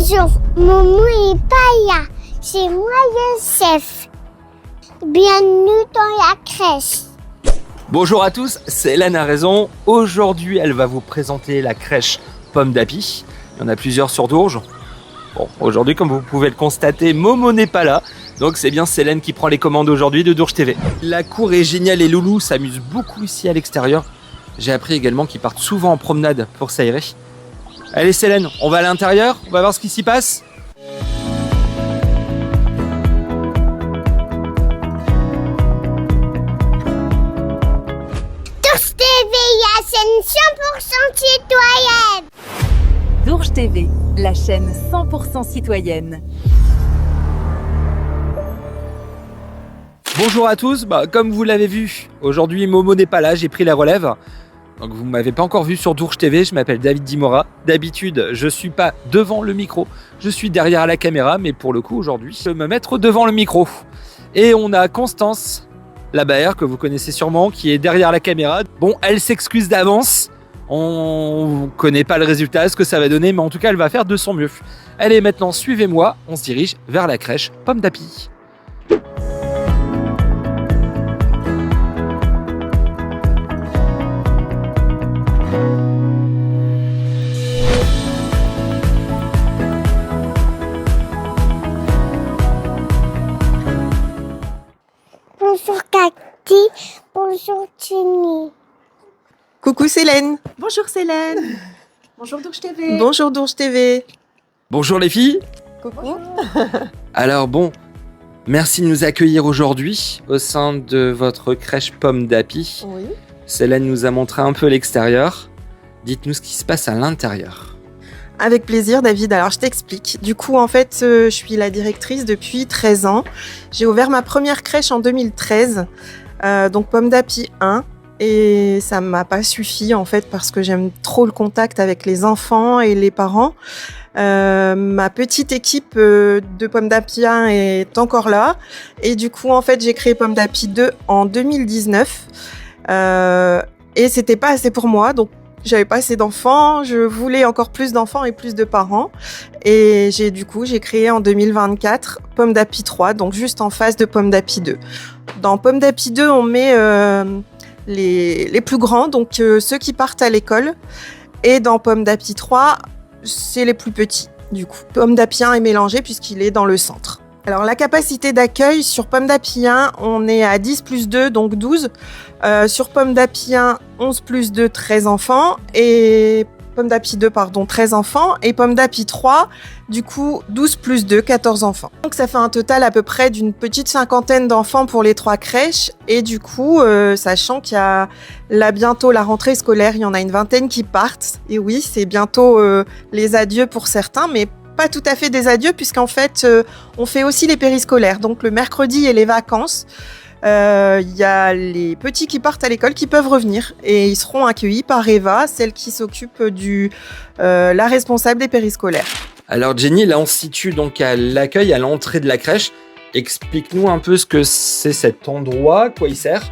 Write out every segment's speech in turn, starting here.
Bonjour, Momo et Paya, c'est moi le chef. Bienvenue dans la crèche. Bonjour à tous, c'est Hélène a raison. Aujourd'hui, elle va vous présenter la crèche Pomme d'Api. Il y en a plusieurs sur Dourges. Bon, aujourd'hui, comme vous pouvez le constater, Momo n'est pas là. Donc c'est bien Célène qui prend les commandes aujourd'hui de Dourges TV. La cour est géniale et Loulou s'amuse beaucoup ici à l'extérieur. J'ai appris également qu'ils partent souvent en promenade pour s'aérer. Allez Célène, on va à l'intérieur, on va voir ce qui s'y passe. Dourges TV, la chaîne 100% citoyenne. Dourges TV, la chaîne 100% citoyenne. Bonjour à tous, comme vous l'avez vu, aujourd'hui Momo n'est pas là, j'ai pris la relève. Donc vous ne m'avez pas encore vu sur Dourges TV, je m'appelle David Dimora. D'habitude, je ne suis pas devant le micro, je suis derrière la caméra, mais pour le coup aujourd'hui, je vais me mettre devant le micro. Et on a Constance, la Baère, que vous connaissez sûrement, qui est derrière la caméra. Bon, elle s'excuse d'avance, on ne connaît pas le résultat, ce que ça va donner, mais en tout cas, elle va faire de son mieux. Allez, maintenant, suivez-moi, on se dirige vers la crèche Pomme d'Api. Bonjour Cathy, bonjour Tini. Coucou Célène. Bonjour Célène. Bonjour Dourges TV. Bonjour Dourges TV. Bonjour les filles. Coucou. Alors bon, merci de nous accueillir aujourd'hui au sein de votre crèche Pomme d'Api. Oui. Célène nous a montré un peu l'extérieur. Dites-nous ce qui se passe à l'intérieur. Avec plaisir David, alors je t'explique. Du coup en fait je suis la directrice depuis 13 ans. J'ai ouvert ma première crèche en 2013, donc Pomme d'Api 1. Et ça m'a pas suffi en fait parce que j'aime trop le contact avec les enfants et les parents. Ma petite équipe de Pomme d'Api 1 est encore là. Et du coup en fait j'ai créé Pomme d'Api 2 en 2019. Et c'était pas assez pour moi, donc j'avais pas assez d'enfants, je voulais encore plus d'enfants et plus de parents. Et j'ai créé en 2024 Pomme d'Api 3, donc juste en face de Pomme d'Api 2. Dans Pomme d'Api 2, on met les plus grands, donc ceux qui partent à l'école. Et dans Pomme d'Api 3, c'est les plus petits, du coup. Pomme d'Api 1 est mélangé puisqu'il est dans le centre. Alors, la capacité d'accueil sur Pomme d'Api 1, on est à 10 plus 2, donc 12. Sur Pomme d'Api 1, 11 plus 2, 13 enfants. Et Pomme d'Api 2, 13 enfants. Et Pomme d'Api 3, du coup, 12 plus 2, 14 enfants. Donc, ça fait un total à peu près d'une petite cinquantaine d'enfants pour les 3 crèches. Et du coup, sachant qu'il y a là bientôt la rentrée scolaire, il y en a une vingtaine qui partent. Et oui, c'est bientôt les adieux pour certains, mais pas tout à fait des adieux, puisqu'en fait, on fait aussi les périscolaires. Donc, le mercredi et les vacances, il y a les petits qui partent à l'école qui peuvent revenir. Et ils seront accueillis par Eva, celle qui s'occupe la responsable des périscolaires. Alors Jenny, là on se situe donc à l'accueil, à l'entrée de la crèche. Explique-nous un peu ce que c'est cet endroit, à quoi il sert.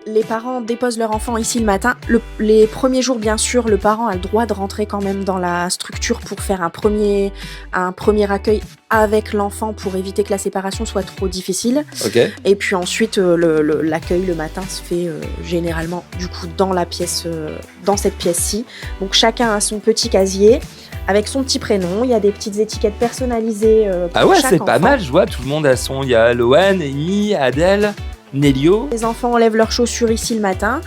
Les parents déposent leur enfant ici le matin. Les premiers jours, bien sûr, le parent a le droit de rentrer quand même dans la structure pour faire un premier accueil avec l'enfant pour éviter que la séparation soit trop difficile. Okay. Et puis ensuite, l'accueil le matin se fait généralement du coup dans cette pièce-ci. Donc chacun a son petit casier avec son petit prénom. Il y a des petites étiquettes personnalisées pour chaque c'est enfant. pas mal, je vois, tout le monde a son... Il y a Loane, Amy, Adèle, Nélio. Les enfants enlèvent leurs chaussures ici le matin,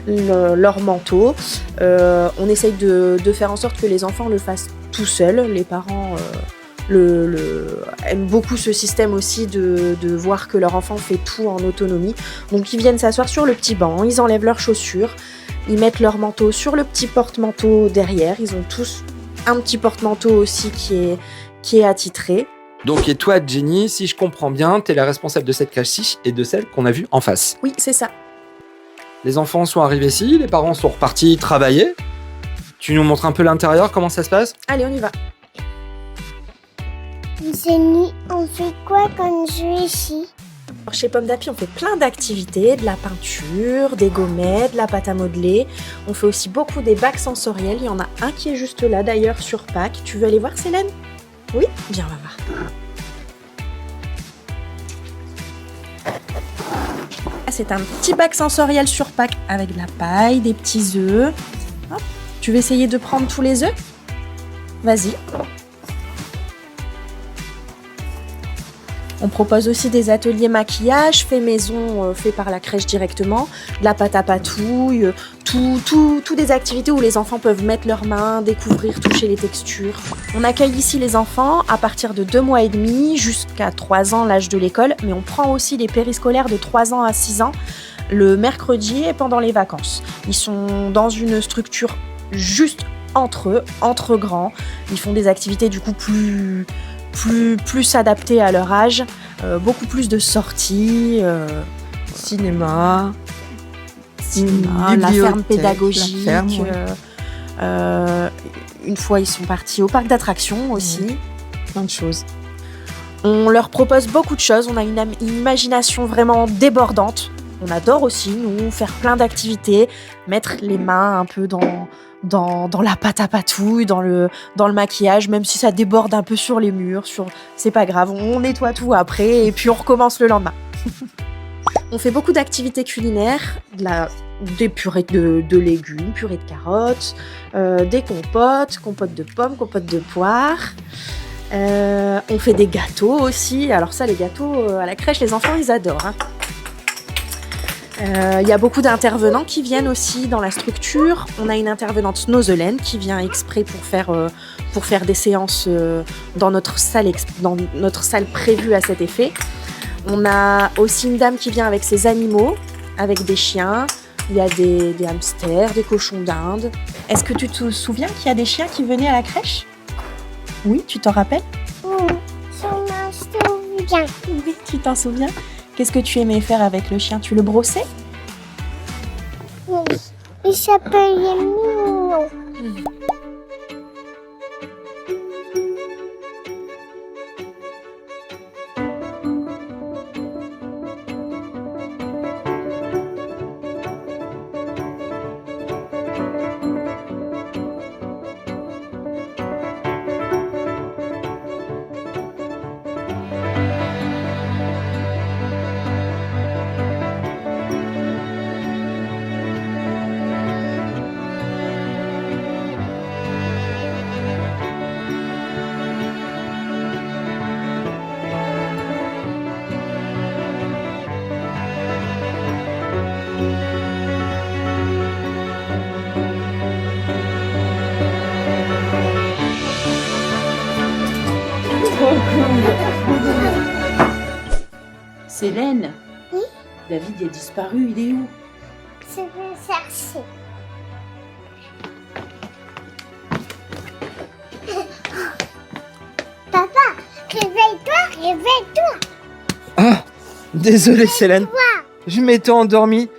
leur manteau. On essaye de faire en sorte que les enfants le fassent tout seuls. Les parents aiment beaucoup ce système aussi de voir que leur enfant fait tout en autonomie. Donc ils viennent s'asseoir sur le petit banc, ils enlèvent leurs chaussures, ils mettent leur manteau sur le petit porte-manteau derrière. Ils ont tous un petit porte-manteau aussi qui est attitré. Donc, et toi, Jenny, si je comprends bien, t'es la responsable de cette crèche-ci et de celle qu'on a vue en face. Oui, c'est ça. Les enfants sont arrivés ici, les parents sont repartis travailler. Tu nous montres un peu l'intérieur, comment ça se passe ? Allez, on y va. Jenny, on fait quoi quand je suis ici? Chez Pomme d'Api, on fait plein d'activités, de la peinture, des gommettes, de la pâte à modeler. On fait aussi beaucoup des bacs sensoriels. Il y en a un qui est juste là d'ailleurs sur Pâques. Tu veux aller voir, Célène ? Oui, viens, on va voir. C'est un petit bac sensoriel sur pack avec de la paille, des petits œufs. Hop. Tu veux essayer de prendre tous les œufs? Vas-y. On propose aussi des ateliers maquillage, fait maison, fait par la crèche directement, de la pâte à patouille, tout des activités où les enfants peuvent mettre leurs mains, découvrir, toucher les textures. On accueille ici les enfants à partir de 2 mois et demi jusqu'à 3 ans, l'âge de l'école, mais on prend aussi les périscolaires de 3 ans à 6 ans le mercredi et pendant les vacances. Ils sont dans une structure juste entre eux, entre grands. Ils font des activités du coup plus adaptées à leur âge, beaucoup plus de sorties, Cinéma, la ferme bibliothèque, pédagogique. la ferme, ouais. Une fois, ils sont partis au parc d'attractions aussi. Plein de choses. On leur propose beaucoup de choses. On a une imagination vraiment débordante. On adore aussi, nous, faire plein d'activités, mettre les mains un peu dans la pâte à patouille, dans le maquillage, même si ça déborde un peu sur les murs. C'est pas grave, on nettoie tout après et puis on recommence le lendemain. On fait beaucoup d'activités culinaires, des purées de légumes, purées de carottes, des compotes de pommes, compotes de poires. On fait des gâteaux aussi. Alors ça, les gâteaux à la crèche, les enfants, ils adorent. Il y a beaucoup d'intervenants qui viennent aussi dans la structure. On a une intervenante Snozelaine qui vient exprès pour faire des séances dans notre salle prévue à cet effet. On a aussi une dame qui vient avec ses animaux, avec des chiens. Il y a des hamsters, des cochons d'Inde. Est-ce que tu te souviens qu'il y a des chiens qui venaient à la crèche? Oui, tu t'en rappelles? Oui, je m'en souviens. Oui, tu t'en souviens? Qu'est-ce que tu aimais faire avec le chien? Tu le brossais? Oui, il s'appelait Mignon. Célène? Oui? David est disparu, il est où? Je vais chercher. Papa, réveille-toi, réveille-toi. Ah, désolé Célène, je m'étais endormi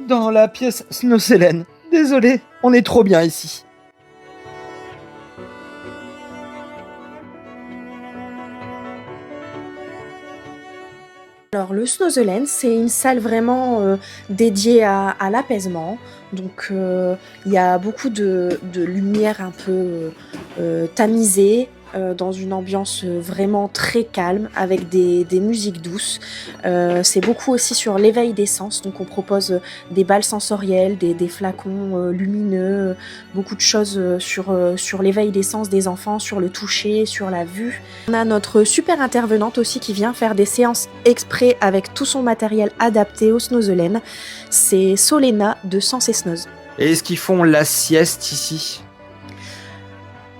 dans la pièce Snozelaine. Désolé, on est trop bien ici. Alors le Snozelaine, c'est une salle vraiment dédiée à l'apaisement. Donc il y a beaucoup de lumière un peu tamisée, dans une ambiance vraiment très calme avec des musiques douces. C'est beaucoup aussi sur l'éveil des sens. Donc on propose des balles sensorielles, des flacons lumineux, beaucoup de choses sur l'éveil des sens des enfants, sur le toucher, sur la vue. On a notre super intervenante aussi qui vient faire des séances exprès avec tout son matériel adapté au Snozelaine. C'est Solena de Sens et Snoz. Et est-ce qu'ils font la sieste ici?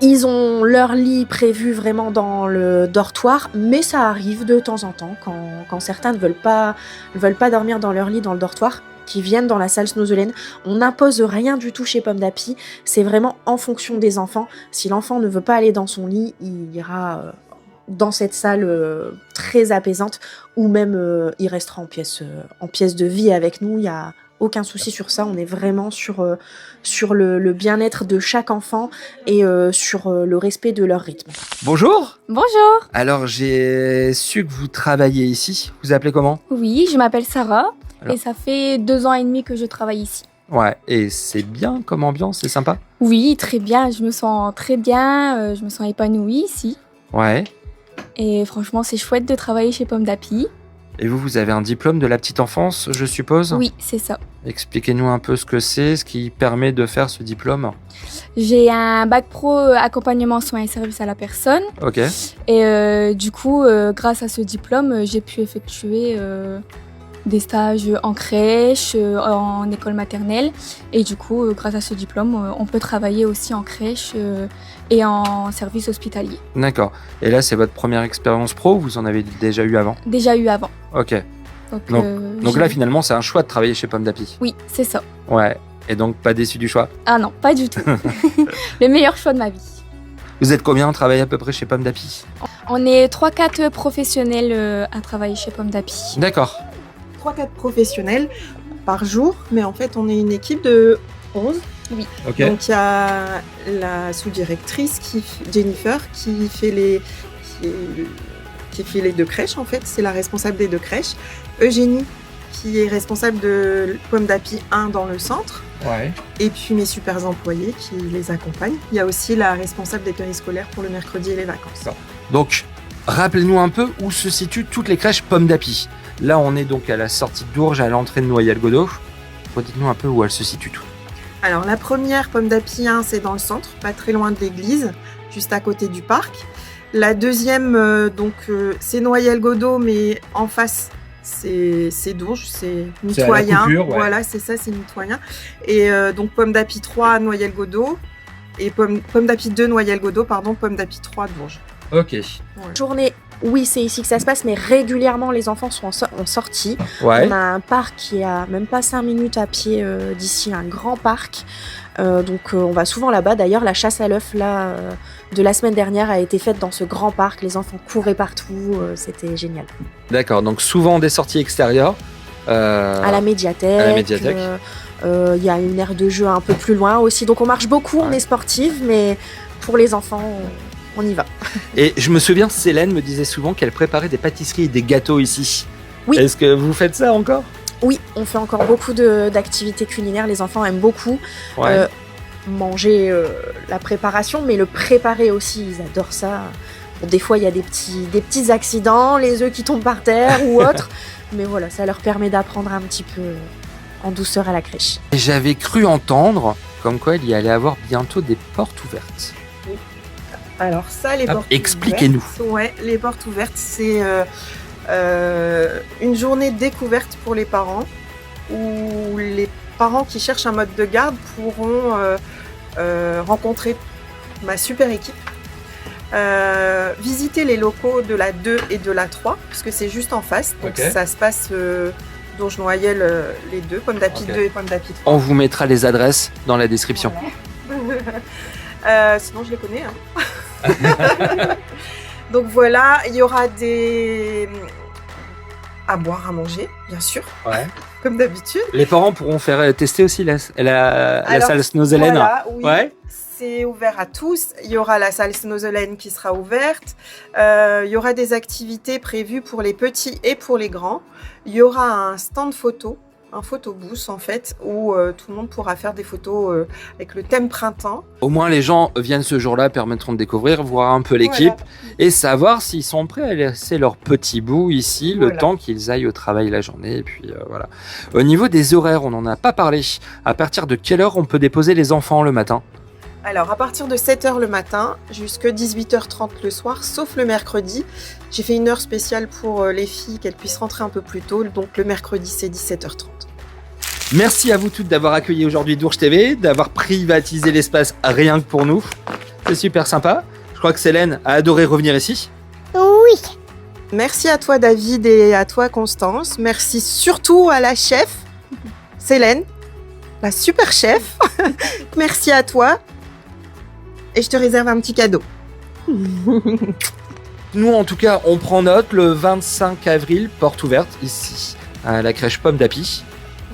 Ils ont leur lit prévu vraiment dans le dortoir, mais ça arrive de temps en temps quand certains ne veulent pas dormir dans leur lit dans le dortoir, qui viennent dans la salle Snozelaine. On n'impose rien du tout chez Pomme d'Api, c'est vraiment en fonction des enfants. Si l'enfant ne veut pas aller dans son lit, il ira dans cette salle très apaisante, ou même il restera en pièce de vie avec nous. Il y a aucun souci sur ça, on est vraiment sur le bien-être de chaque enfant et sur le respect de leur rythme. Bonjour. Bonjour. Alors j'ai su que vous travaillez ici. Vous appelez comment? Oui, je m'appelle Sarah Alors. et ça fait 2 ans et demi que je travaille ici. Ouais, et c'est bien comme ambiance, c'est sympa? Oui, très bien, je me sens très bien, je me sens épanouie ici. Ouais. Et franchement, c'est chouette de travailler chez Pomme d'Api. Et vous avez un diplôme de la petite enfance, je suppose ? Oui, c'est ça. Expliquez-nous un peu ce que c'est, ce qui permet de faire ce diplôme. J'ai un bac pro accompagnement soins et services à la personne. Ok. Et du coup, grâce à ce diplôme, j'ai pu effectuer des stages en crèche, en école maternelle. Et du coup, grâce à ce diplôme, on peut travailler aussi en crèche et en service hospitalier. D'accord. Et là, c'est votre première expérience pro ou vous en avez déjà eu avant ? Déjà eu avant. Ok. Donc j'ai- là, finalement, c'est un choix de travailler chez Pomme d'Api. Oui, c'est ça. Ouais. Et donc, pas déçu du choix. Ah non, pas du tout. Le meilleur choix de ma vie. Vous êtes combien à travailler à peu près chez Pomme d'Api ? On est 3-4 professionnels à travailler chez Pomme d'Api. D'accord. 3-4 professionnels par jour, mais en fait, on est une équipe de 11. Ok. Donc, il y a la sous-directrice, Jennifer, qui fait les deux crèches, en fait. C'est la responsable des deux crèches. Eugénie, qui est responsable de Pomme d'Api 1 dans le centre. Ouais. Et puis mes super employés qui les accompagnent. Il y a aussi la responsable des périscolaires pour le mercredi et les vacances. Donc, rappelez-nous un peu où se situent toutes les crèches Pomme d'Api. Là, on est donc à la sortie de Dourges, à l'entrée de Noyelles-Godault. Redites-nous un peu où elles se situent toutes. Alors la première, Pomme d'Api 1, c'est dans le centre, pas très loin de l'église, juste à côté du parc. La deuxième, c'est Noyelles-Godault, mais en face, c'est Dourges, c'est mitoyen. la coupure, ouais. Voilà, c'est ça, c'est mitoyen. Et donc Pomme d'Api 3, Noyelles-Godault. Et Pomme d'Api 2, Noyelles-Godault, Pomme d'Api 3, Dourges. Ok. Voilà. Journée, oui, c'est ici que ça se passe, mais régulièrement, les enfants sont en sortie. Ouais. On a un parc qui est à même pas 5 minutes à pied d'ici, un grand parc. Donc on va souvent là-bas. D'ailleurs, la chasse à l'œuf là, de la semaine dernière a été faite dans ce grand parc. Les enfants couraient partout, c'était génial. D'accord. Donc, souvent des sorties extérieures. À la médiathèque. à la médiathèque. Il y a une aire de jeu un peu plus loin aussi. Donc on marche beaucoup, on est sportive, mais pour les enfants, on y va. Et je me souviens, Célène me disait souvent qu'elle préparait des pâtisseries et des gâteaux ici. Oui. Est-ce que vous faites ça encore ? Oui, on fait encore beaucoup d'activités culinaires. Les enfants aiment beaucoup Ouais. manger la préparation, mais le préparer aussi, ils adorent ça. Bon, des fois, il y a des petits accidents, les œufs qui tombent par terre ou autre. Mais voilà, ça leur permet d'apprendre un petit peu en douceur à la crèche. Et j'avais cru entendre comme quoi il y allait avoir bientôt des portes ouvertes. Alors ça, les portes expliquez-nous. ouvertes, ouais, les portes ouvertes, c'est une journée découverte pour les parents où les parents qui cherchent un mode de garde pourront rencontrer ma super équipe, visiter les locaux de la 2 et de la 3, parce que c'est juste en face. Donc Ok. ça se passe Dourges-Noyelles, les deux, Pomme d'Api Ok. 2 et Pomme d'Api 3. On vous mettra les adresses dans la description. Sinon, je les connais. Hein. Donc voilà, il y aura à boire, à manger, bien sûr, Ouais. comme d'habitude. Les parents pourront faire tester aussi la Alors, salle Snozelen. Voilà, oui. Ouais. C'est ouvert à tous. Il y aura la salle Snozelen qui sera ouverte. Il y aura des activités prévues pour les petits et pour les grands. Il y aura un stand photo, un photobooth en fait, où tout le monde pourra faire des photos avec le thème printemps. Au moins, les gens viennent ce jour-là, permettront de découvrir, voir un peu l'équipe et savoir s'ils sont prêts à laisser leur petit bout ici, le Voilà. temps qu'ils aillent au travail la journée. Et puis voilà. Au niveau des horaires, on n'en a pas parlé. À partir de quelle heure on peut déposer les enfants le matin ? Alors, à partir de 7h le matin jusqu'à 18h30 le soir, sauf le mercredi. J'ai fait une heure spéciale pour les filles, qu'elles puissent rentrer un peu plus tôt. Donc, le mercredi, c'est 17h30. Merci à vous toutes d'avoir accueilli aujourd'hui Dourges TV, d'avoir privatisé l'espace rien que pour nous. C'est super sympa. Je crois que Célène a adoré revenir ici. Oui. Merci à toi, David, et à toi, Constance. Merci surtout à la chef, Célène, la super chef. Merci à toi. Et je te réserve un petit cadeau. Nous, en tout cas, on prend note. Le 25 avril, porte ouverte ici, à la crèche Pomme d'Api.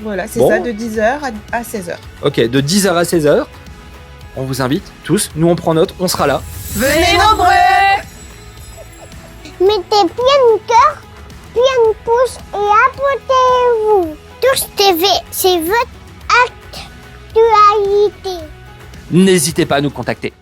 Voilà, c'est Bon. ça, de 10h à 16h. Ok, de 10h à 16h. On vous invite tous. Nous, on prend note. On sera là. Venez nombreux! Mettez plein de cœur, plein de pouces et abonnez-vous. Dourges TV, c'est votre actualité. N'hésitez pas à nous contacter.